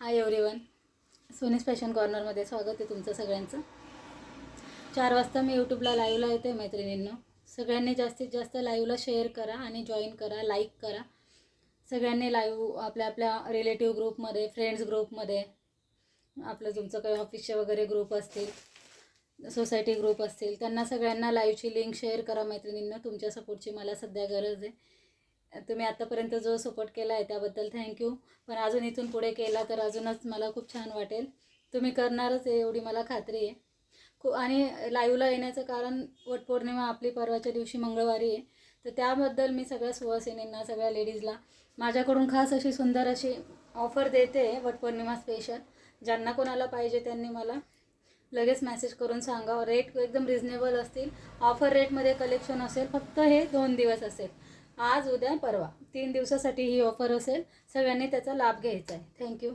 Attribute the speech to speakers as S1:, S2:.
S1: Hi everyone, सोनीज fashion कॉर्नरमध्ये स्वागत आहे तुमचं सगळ्यांचं। 4 वाजता मी यूट्यूबला लाईव्हला येते मैत्रिणींनो। सगळ्यांनी जास्तीत जास्त लाईव्हला शेअर करा आणि जॉईन करा, लाईक करा। सगळ्यांनी लाईव्ह आपल्या आपल्या रिलेटिव्ह ग्रुपमध्ये, फ्रेंड्स ग्रुपमध्ये, आपलं तुमचं काही ऑफिसचे वगैरे ग्रुप असतील, सोसायटी ग्रुप असतील, त्यांना सगळ्यांना लाईव्हची लिंक शेअर करा मैत्रिणींनो। तुमच्या सपोर्टची मला सध्या गरज आहे। तुम्ही आतापर्यंत जो सपोर्ट केला आहे त्याबद्दल थँक्यू। पण अजून इथून पुढे केला तर अजूनच मला खूप छान वाटेल। तुम्ही करणारच आहे एवढी मला खात्री आहे। आणि लाईव्हला येण्याचं कारण वटपौर्णिमा आपली परवाच्या दिवशी मंगळवारी आहे, तर त्याबद्दल मी सगळ्या सुवासिनींना, सगळ्या लेडीजला माझ्याकडून खास अशी सुंदर अशी ऑफर देते वटपौर्णिमा स्पेशल। ज्यांना कोणाला पाहिजे त्यांनी मला लगेच मेसेज करून सांगा। रेट एकदम रिजनेबल असतील, ऑफर रेटमध्ये कलेक्शन असेल। फक्त हे 2 दिवस असेल, आज उद्या परवा 3 दिवसासाठी ही ऑफर असेल। सगळ्यांनी त्याचा लाभ घ्यायचा आहे। थँक्यू।